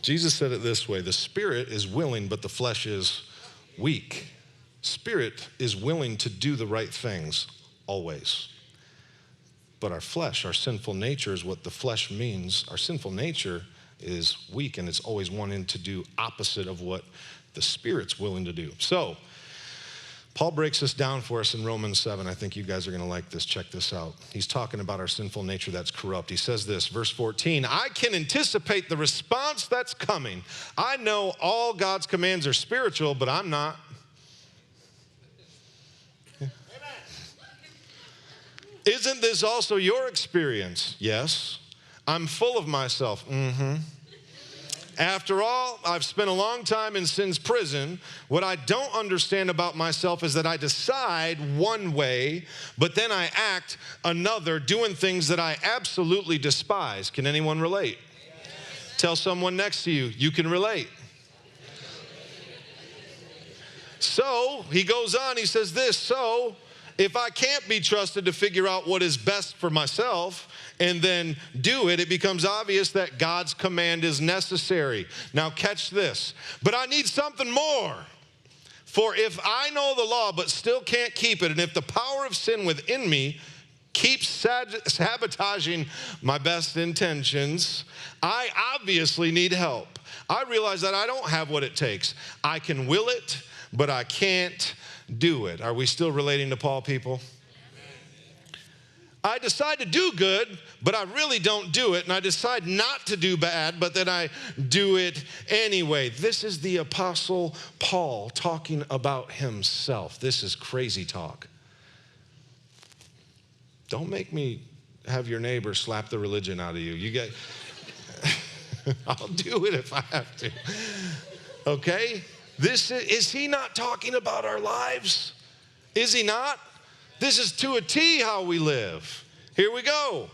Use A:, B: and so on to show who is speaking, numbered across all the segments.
A: Jesus said it this way, the spirit is willing, but the flesh is weak. Spirit is willing to do the right things, always. But our flesh, our sinful nature is what the flesh means. Our sinful nature is weak, and it's always wanting to do opposite of what the Spirit's willing to do. So, Paul breaks this down for us in Romans 7. I think you guys are going to like this. Check this out. He's talking about our sinful nature that's corrupt. He says this, verse 14, I can anticipate the response that's coming. I know all God's commands are spiritual, but I'm not. Isn't this also your experience? Yes. I'm full of myself. Mm-hmm. After all, I've spent a long time in sin's prison. What I don't understand about myself is that I decide one way, but then I act another, doing things that I absolutely despise. Can anyone relate? Yes. Tell someone next to you, you can relate. So, he goes on, he says this, so if I can't be trusted to figure out what is best for myself and then do it, it becomes obvious that God's command is necessary. Now catch this. But I need something more. For if I know the law but still can't keep it, and if the power of sin within me keeps sabotaging my best intentions, I obviously need help. I realize that I don't have what it takes. I can will it, but I can't do it. Are we still relating to Paul, people? I decide to do good, but I really don't do it. And I decide not to do bad, but then I do it anyway. This is the Apostle Paul talking about himself. This is crazy talk. Don't make me have your neighbor slap the religion out of you. You get, I'll do it if I have to. Okay? Is he not talking about our lives? Is he not? This is to a T how we live. Here we go.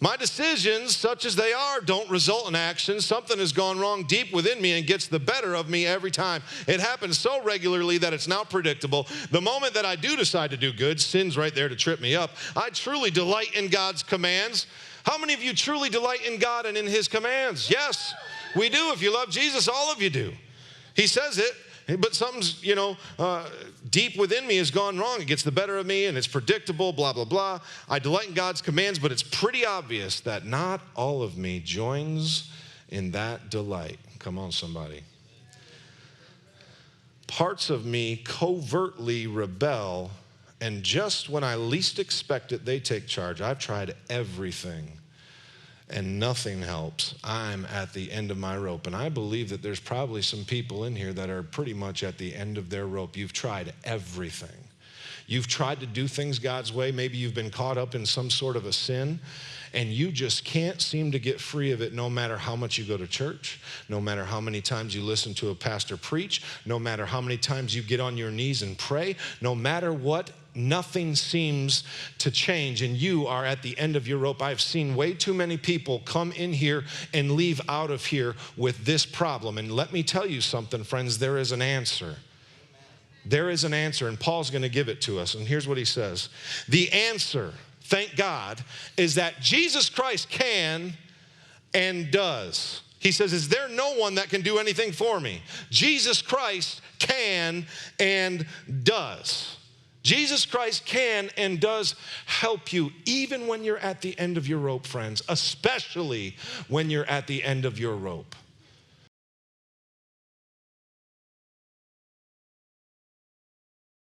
A: My decisions, such as they are, don't result in action. Something has gone wrong deep within me and gets the better of me every time. It happens so regularly that it's now predictable. The moment that I do decide to do good, sin's right there to trip me up. I truly delight in God's commands. How many of you truly delight in God and in his commands? Yes, we do. If you love Jesus, all of you do. He says it. But something's, deep within me has gone wrong. It gets the better of me, and it's predictable, blah, blah, blah. I delight in God's commands, but it's pretty obvious that not all of me joins in that delight. Come on, somebody. Parts of me covertly rebel, and just when I least expect it, they take charge. I've tried everything, and nothing helps. I'm at the end of my rope. And I believe that there's probably some people in here that are pretty much at the end of their rope. You've tried everything. You've tried to do things God's way. Maybe you've been caught up in some sort of a sin, and you just can't seem to get free of it no matter how much you go to church, no matter how many times you listen to a pastor preach, no matter how many times you get on your knees and pray, no matter what, nothing seems to change, and you are at the end of your rope. I've seen way too many people come in here and leave out of here with this problem. And let me tell you something, friends, there is an answer. There is an answer, and Paul's going to give it to us. And here's what he says. The answer, thank God, is that Jesus Christ can and does. He says, is there no one that can do anything for me? Jesus Christ can and does. Jesus Christ can and does help you even when you're at the end of your rope, friends, especially when you're at the end of your rope.